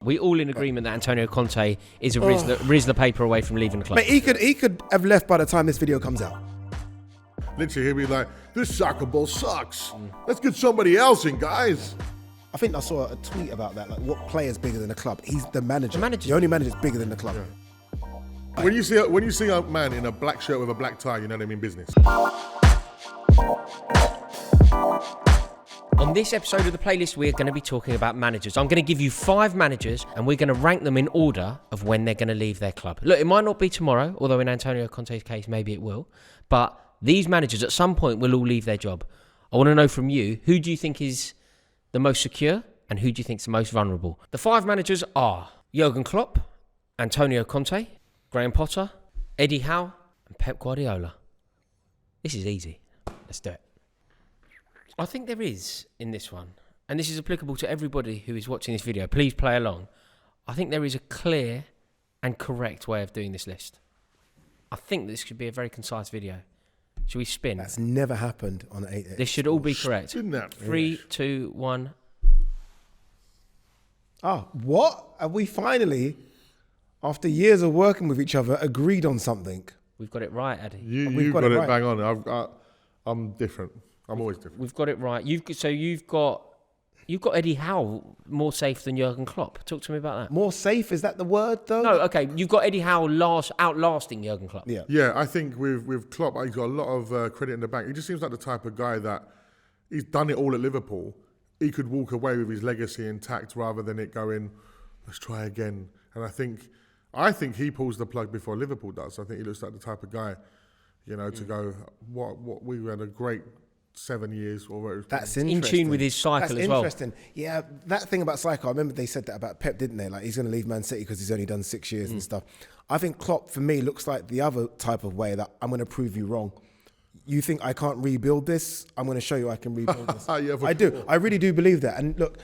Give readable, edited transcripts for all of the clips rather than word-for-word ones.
We all in agreement that Antonio Conte is a Rizzler paper away from leaving the club. Mate, he could have left by the time this video comes out. Literally, he'll be like, this soccer ball sucks. Let's get somebody else in, guys. I think I saw a tweet about that. Like, what player's bigger than the club? He's the manager. The only manager's bigger than the club. Yeah. When you see a man in a black shirt with a black tie, you know they mean business. On this episode of the playlist, we're going to be talking about managers. I'm going to give you 5 managers, and we're going to rank them in order of when they're going to leave their club. Look, it might not be tomorrow, although in Antonio Conte's case, maybe it will. But these managers, at some point, will all leave their job. I want to know from you, who do you think is the most secure, and who do you think is the most vulnerable? The 5 managers are Jurgen Klopp, Antonio Conte, Graham Potter, Eddie Howe, and Pep Guardiola. This is easy. Let's do it. I think there is in this one, and this is applicable to everybody who is watching this video. Please play along. I think there is a clear and correct way of doing this list. I think this should be a very concise video. Should we spin? That's never happened on 8. This should all be correct. Spin that. 3, 2, 1. Oh, what? Have we finally, after years of working with each other, agreed on something? We've got it right, Eddie. You've got it right. Bang on. I'm different. I'm always different. We've got it right. You've got Eddie Howe more safe than Jurgen Klopp. Talk to me about that. More safe? Is that the word, though? No, okay. You've got Eddie Howe outlasting Jurgen Klopp. Yeah. I think with Klopp, he's got a lot of credit in the bank. He just seems like the type of guy that he's done it all at Liverpool. He could walk away with his legacy intact rather than it going, let's try again. And I think he pulls the plug before Liverpool does. I think he looks like the type of guy, to go, what we had a great 7 years or whatever. That's interesting. In tune with his cycle as well. That's interesting. Yeah, that thing about cycle, I remember they said that about Pep, didn't they? Like, he's going to leave Man City because he's only done 6 years and stuff. I think Klopp, for me, looks like the other type of way that I'm going to prove you wrong. You think I can't rebuild this? I'm going to show you I can rebuild this. I do. I really do believe that. And look,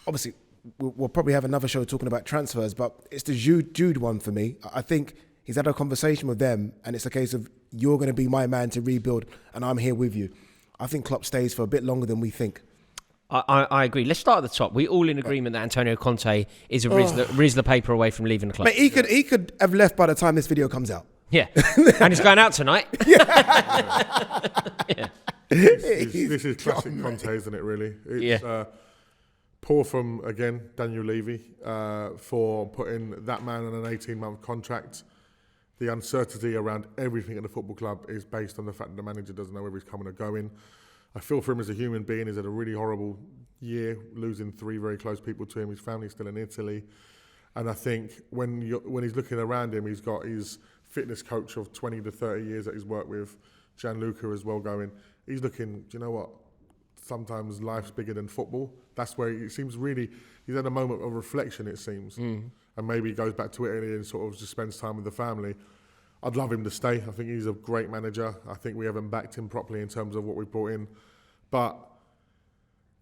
obviously, we'll probably have another show talking about transfers, but it's the Jude one for me. I think he's had a conversation with them, and it's a case of, you're going to be my man to rebuild, and I'm here with you. I think Klopp stays for a bit longer than we think. I agree. Let's start at the top. We're all in agreement that Antonio Conte is a Rizzler paper away from leaving the club. Mate, he could have left by the time this video comes out. Yeah. And he's going out tonight. Yeah. This is classic Conte, isn't it, really? It's, poor from, again, Daniel Levy for putting that man on an 18-month contract. The uncertainty around everything at the football club is based on the fact that the manager doesn't know whether he's coming or going. I feel for him as a human being. He's had a really horrible year, losing 3 very close people to him. His family's still in Italy. And I think when he's looking around him, he's got his fitness coach of 20 to 30 years that he's worked with, Gianluca as well going. He's looking, do you know what? Sometimes life's bigger than football. That's where it seems really, he's had a moment of reflection, it seems. And maybe he goes back to Italy and sort of just spends time with the family. I'd love him to stay. I think he's a great manager. I think we haven't backed him properly in terms of what we brought in. But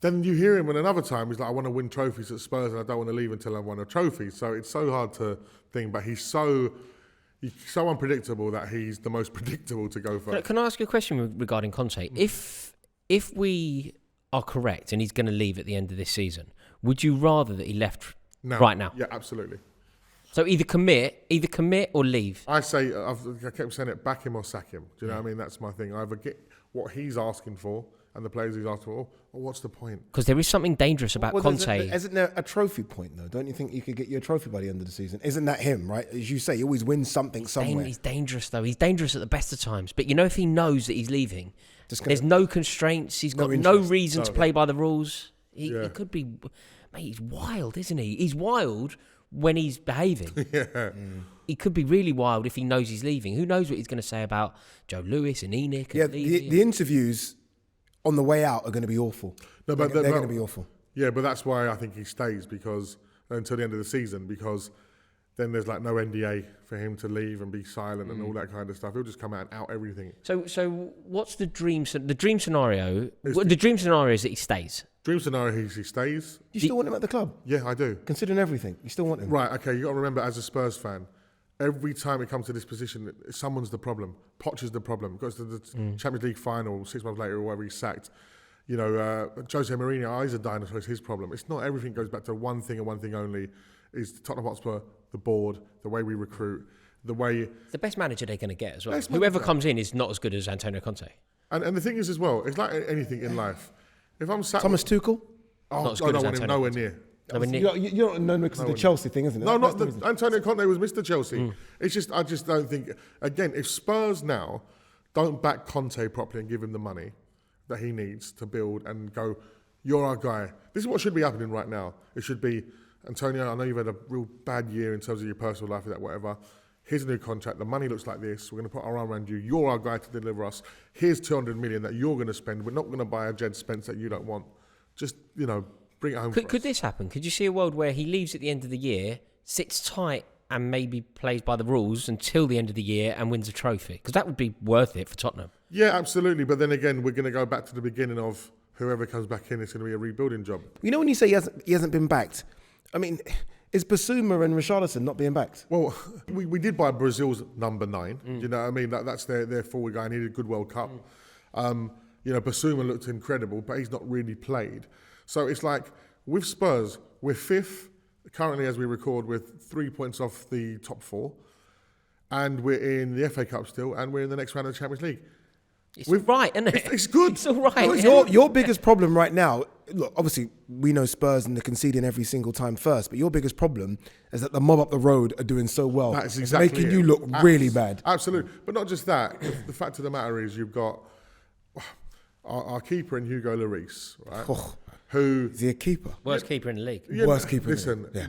then you hear him, and another time he's like, I want to win trophies at Spurs and I don't want to leave until I've won a trophy. So it's so hard to think, but he's so unpredictable that he's the most predictable to go for. Can I ask you a question regarding Conte? If we are correct and he's going to leave at the end of this season, would you rather that he left right now? Yeah, absolutely. So either commit or leave. I say, I kept saying it, back him or sack him. Do you know what I mean? That's my thing. Either get what he's asking for and the players he's asking for, or what's the point? Because there is something dangerous about Conte. Isn't there a trophy point, though? Don't you think you could get your trophy by the end of the season? Isn't that him, right? As you say, he always wins something somewhere. He's dangerous, though. He's dangerous at the best of times. But if he knows that he's leaving, there's no constraints. He's got no reason to play by the rules. He could be... Mate, he's wild, isn't he? He's wild when he's behaving. He could be really wild if he knows he's leaving. Who knows what he's going to say about Joe Lewis and Enik? Yeah, the interviews on the way out are going to be awful. No, but they're going to be awful. Yeah, but that's why I think he stays until the end of the season, because then there's like no NDA for him to leave and be silent and all that kind of stuff. He'll just come out and out everything. So what's the dream? The dream scenario. The dream scenario is that he stays. Dream scenario is he stays. You still want him at the club? Yeah, I do. Considering everything, you still want him? Right, okay, you got to remember, as a Spurs fan, every time it comes to this position, someone's the problem. Poch is the problem. Goes to the Champions League final 6 months later or whatever, he's sacked. Jose Mourinho, he's a dinosaur, it's his problem. It's not everything goes back to one thing and one thing only. is Tottenham Hotspur, the board, the way we recruit, the way... The best manager they're going to get as well. Best Whoever manager. comes in is not as good as Antonio Conte. And the thing is as well, it's like anything in life. If I'm sat... Thomas Tuchel? Not as good as Antonio nowhere Conte. near. You don't know because of the Chelsea thing, isn't it? No, That's not the reason. Antonio Conte was Mr. Chelsea. It's just, I just don't think... Again, if Spurs now don't back Conte properly and give him the money that he needs to build and go, you're our guy. This is what should be happening right now. It should be, Antonio, I know you've had a real bad year in terms of your personal life, that whatever. Here's a new contract. The money looks like this. We're going to put our arm around you. You're our guy to deliver us. Here's 200 million that you're going to spend. We're not going to buy a Jed Spence that you don't want. Just, bring it home for us. Could this happen? Could you see a world where he leaves at the end of the year, sits tight and maybe plays by the rules until the end of the year and wins a trophy? Because that would be worth it for Tottenham. Yeah, absolutely. But then again, we're going to go back to the beginning of whoever comes back in, it's going to be a rebuilding job. You know when you say he hasn't been backed, I mean, is Basuma and Richarlison not being backed? Well, we did buy Brazil's number 9. You know what I mean? That's their forward guy. And he did a good World Cup. Basuma looked incredible, but he's not really played. So it's like, with Spurs, we're 5th, currently as we record, with 3 points off the top 4. And we're in the FA Cup still, and we're in the next round of the Champions League. It's right, isn't it? It's good. It's all right. No, your biggest problem right now, look, obviously we know Spurs and they're conceding every single time first, but your biggest problem is that the mob up the road are doing so well. That's exactly it's making you look really bad. Absolutely. But not just that. The fact of the matter is you've got our keeper in Hugo Lloris, right? Oh, who is he a keeper? Worst keeper in the league. Worst keeper. Listen, Yeah.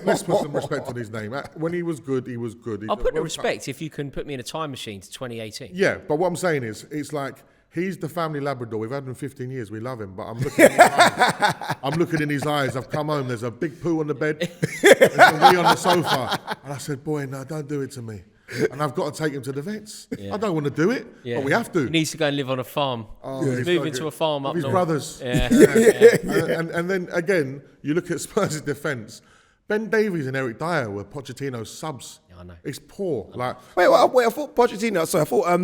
let's put some respect on his name. When he was good, he was good. I'll put the respect if you can put me in a time machine to 2018. Yeah, but what I'm saying is, it's like, he's the family Labrador. We've had him 15 years. We love him, but I'm looking in his eyes. I'm looking in his eyes. I've come home. There's a big poo on the bed. There's a wee on the sofa. And I said, boy, no, don't do it to me. And I've got to take him to the vets. Yeah. I don't want to do it, but we have to. He needs to go and live on a farm. He's moving to a farm up with his north. brothers. Yeah. And then again, you look at Spurs' defence. Ben Davies and Eric Dyer were Pochettino's subs. Yeah, I know. It's poor. Like, Wait, I thought Pochettino.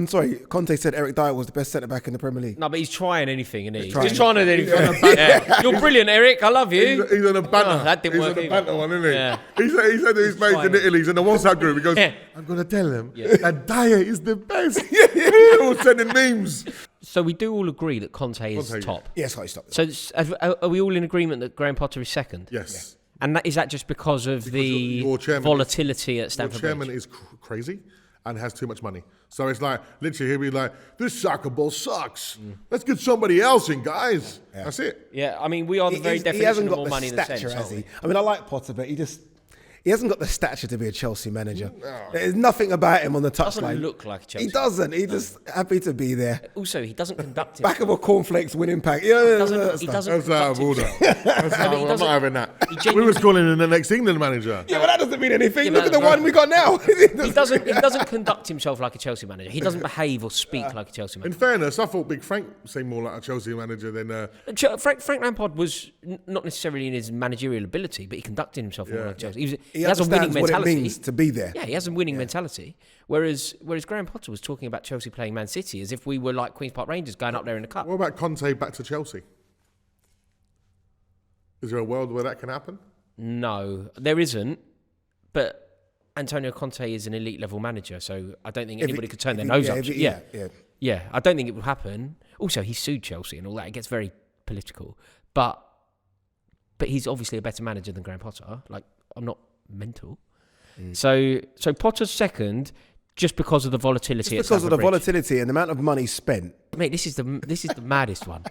Sorry, Conte said Eric Dyer was the best centre back in the Premier League. No, but he's trying anything, isn't he? He's trying. just trying to do anything. Yeah. You're brilliant, Eric. I love you. he's on a banter. Oh, that didn't he's work on a either. banter one, isn't he? Yeah. He said to his mates in trying. Italy, he's in the WhatsApp group. He goes, Yeah. I'm going to tell him that Dyer is the best. They're all sending memes. So we do all agree that Conte is Conte, top. Yes, can't stop. So are we all in agreement that Graham Potter is second? Yes. And is that just because of the your chairman volatility at Your Stamford chairman Bridge? is crazy and has too much money. So it's like, literally, he'll be like, this soccer ball sucks. Let's get somebody else in, guys. That's it. Yeah, I mean, we are the very He definition hasn't of got more the money in the stature, sense, has aren't he? we? I mean, I like Potter, but he hasn't got the stature to be a Chelsea manager. There's nothing about him on the touchline. Doesn't look like a Chelsea. He doesn't. He's just happy to be there. Also, he doesn't conduct Back himself. of a cornflakes winning pack. He doesn't That's conduct out of order. himself. I'm not doesn't- having that. he We genuinely- was calling him the next England manager. Yeah, but that doesn't mean anything. Yeah, Look but at the that's one we got now. He doesn't conduct himself like a Chelsea manager. He doesn't behave or speak like a Chelsea In manager. fairness, I thought Big Frank seemed more like a Chelsea manager than... Frank Lampard was not necessarily in his managerial ability, but he conducted himself more like Chelsea. He has a winning understands what it mentality. means to be there. Yeah, he has a winning mentality. Whereas Graham Potter was talking about Chelsea playing Man City as if we were like Queen's Park Rangers going up there in the cup. What about Conte back to Chelsea? Is there a world where that can happen? No, there isn't. But Antonio Conte is an elite level manager, so I don't think anybody could turn their nose up. Yeah, I don't think it will happen. Also, he sued Chelsea and all that. It gets very political. But he's obviously a better manager than Graham Potter. Like, I'm not mental. So Potter's second, just because of the volatility. Just because of the volatility and the amount of money spent. Mate, this is the maddest one.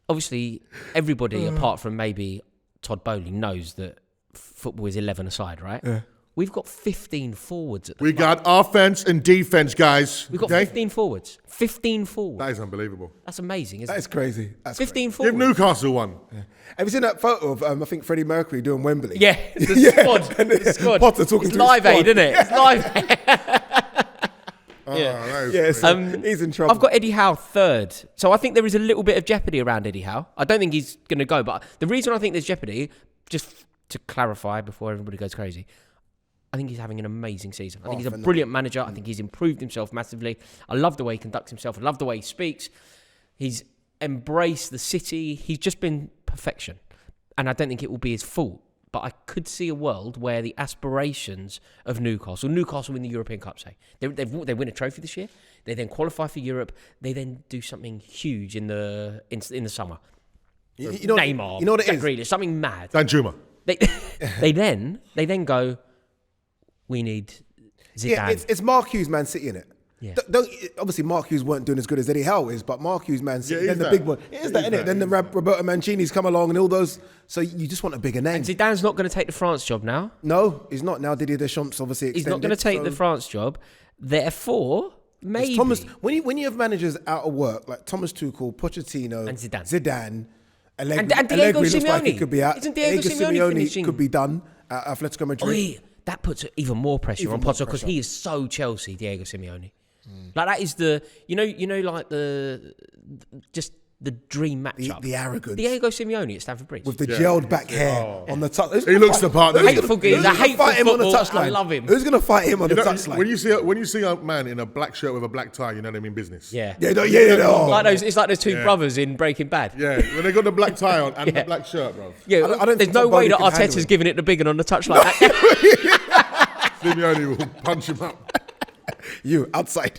Obviously, everybody apart from maybe Todd Bowley knows that football is 11 aside, right? Yeah. We've got 15 forwards at the club. Got offense and defense, guys. We've got 15 forwards. 15 forwards. That is unbelievable. That's amazing, isn't That it? is crazy. That's 15 Give forwards. Newcastle one. Have you seen that photo of, I think, Freddie Mercury doing Wembley? Yeah, the squad. And The squad. Potter talking it's to his Live Aid, squad. isn't it? It's Live Aid. Yeah. That is Yes, crazy. he's in trouble. I've got Eddie Howe third. So I think there is a little bit of jeopardy around Eddie Howe. I don't think he's going to go. But the reason I think there's jeopardy, just to clarify before everybody goes crazy, I think he's having an amazing season. I think he's a brilliant manager. I think he's improved himself massively. I love the way he conducts himself. I love the way he speaks. He's embraced the city. He's just been perfection. And I don't think it will be his fault. but I could see a world where the aspirations of Newcastle win the European Cup, say. They win a trophy this year, they then qualify for Europe, they then do something huge in the summer. You know, Neymar, you know what it Jack is? Grealish, something mad. Dan Juma. They then go, we need Zidane. Yeah, it's Mark Hughes, Man City, innit? Yeah. Obviously, Mark Hughes weren't doing as good as Eddie Howe is, but Mark Hughes, Man City, Yeah, then the big one. It is that, innit? Then the Roberto Mancini's come along and all those. So you just want a bigger name. And Zidane's not going to take the France job now. No, he's not. Now Didier Deschamps obviously extended. He's not going to take the France job. Therefore, maybe... Thomas, when you have managers out of work, like Thomas Tuchel, Pochettino, And Zidane. Allegri, And Diego looks like he Simeone. could be out. Isn't Diego Simeone finishing? Could be done at Atletico Madrid. That puts even more pressure Even on more Potter because pressure. he is so Chelsea, Diego Simeone. Like that is the like the dream matchup. The arrogance. Diego Simeone at Stamford Bridge. With the gelled back hair on the touch. He looks the part. Who's Hateful gonna geezer, hateful fight him on the football, touchline? I love him. Who's going to fight him on the touchline? When you see a man in a black shirt with a black tie, you know they mean business. Yeah. It's like those two brothers in Breaking Bad. Yeah, when they got the black tie on and the black shirt, bro. Yeah, I don't there's think no way somebody that can handle Arteta's it. giving it the big one on the touchline. Simeone will punch him up. You outside.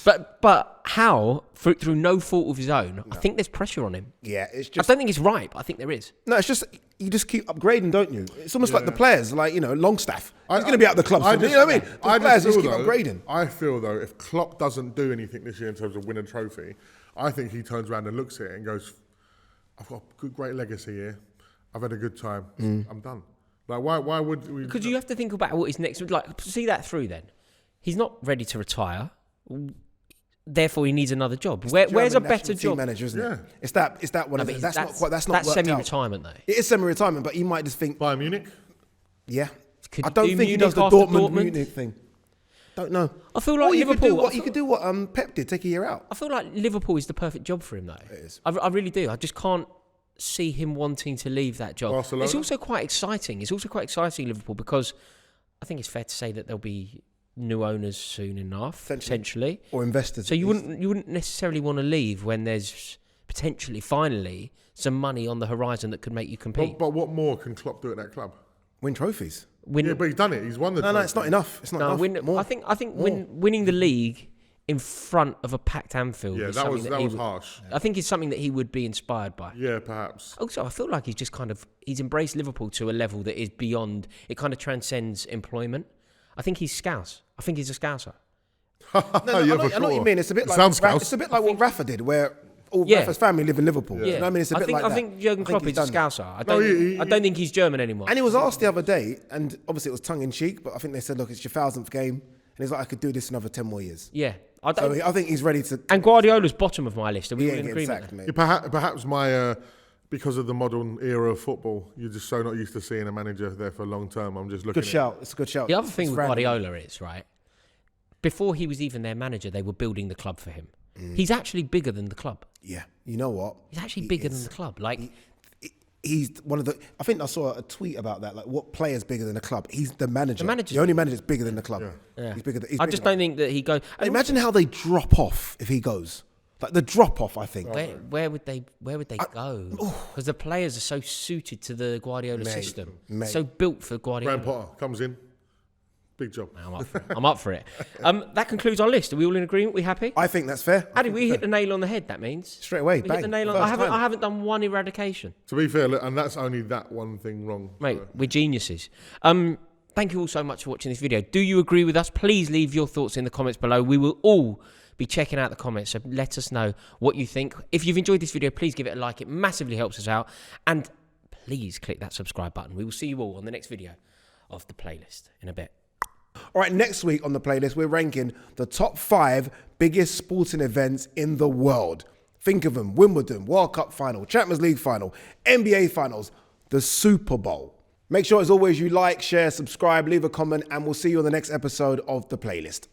But how, through no fault of his own, I think there's pressure on him. Yeah, it's I just don't think it's right, but I think there is. no. It's just you just keep upgrading, don't you? It's almost like the players, like Longstaff. He's going to be out of the club soon. You know what I mean? The players just keep upgrading. I feel though, if Klopp doesn't do anything this year in terms of win a trophy, I think he turns around and looks at it and goes, "I've got a great legacy here. I've had a good time. I'm done." Like why would we? Because you have to think about what his next... Like, see that through then. He's not ready to retire. Therefore, he needs another job. Where's a better job? Manager, isn't it? Yeah. It's that one. No, That's not quite. That's not that's worked out. semi-retirement, though. It is semi-retirement, but he might just think, Bayern Munich. yeah. Could I don't do think he Munich does the after Dortmund Dortmund? Munich thing. Don't know. I feel like Or you Liverpool... could do what Pep did, take a year out. I feel like Liverpool is the perfect job for him, though. It is. I really do. I just can't see him wanting to leave that job. Barcelona? It's also quite exciting. Liverpool, because I think it's fair to say that there'll be new owners soon enough, potentially. Or investors. So you wouldn't necessarily want to leave when there's potentially, finally, some money on the horizon that could make you compete. But what more can Klopp do at that club? win trophies. Yeah, but he's done it. He's won the trophy. No, it's not enough. It's not enough. More. I think winning the league in front of a packed Anfield. Yeah, is that something was harsh. I think it's something that he would be inspired by. Yeah, perhaps. Also, I feel like he's just he's embraced Liverpool to a level that is beyond. It kind of transcends employment. I think he's Scouse. I think he's a Scouser. I know what you mean. It's a bit like it's a bit like what Rafa did, where all Rafa's family live in Liverpool. Yeah. You know what I mean? It's a bit like that. I think Jurgen Klopp is a Scouser. I don't think he's German anymore. And he was asked the other day, and obviously it was tongue in cheek, but I think they said, "Look, it's your 1000th game," and he's like, "I could do this another 10 more years." Yeah, I think he's ready to. And Guardiola's bottom of my list. Are we all in agreement? Exactly, mate. Yeah, perhaps my because of the modern era of football, you're just so not used to seeing a manager there for long term. I'm just looking. Good shout. It's a good shout. The other thing with Guardiola is, right, before he was even their manager, they were building the club for him. He's actually bigger than the club. Yeah, you know what? He's actually bigger than the club. Like he's one of the. I think I saw a tweet about that. Like, what player's bigger than the club? He's the manager. The only manager's bigger than the club. Yeah. He's bigger. I just don't think that he goes. Imagine how they drop off if he goes. Like the drop off, I think. Where would they go? Because the players are so suited to the Guardiola system, so built for Guardiola. Graham Potter comes in, big job. I'm up for it. That concludes our list. Are we all in agreement? We happy? I think that's fair. How did we hit the nail on the head? That means straight away. We hit the nail on. I haven't done one eradication. To be fair, and that's only that one thing wrong, mate. We're geniuses. Thank you all so much for watching this video. Do you agree with us? Please leave your thoughts in the comments below. We will all be checking out the comments, so let us know what you think. If you've enjoyed this video, please give it a like. It massively helps us out. And please click that subscribe button. We will see you all on the next video of the playlist in a bit. All right, next week on the playlist, we're ranking the top 5 biggest sporting events in the world. Think of them: Wimbledon, World Cup final, Champions League final, NBA finals, the Super Bowl. Make sure, as always, you like, share, subscribe, leave a comment, and we'll see you on the next episode of the playlist.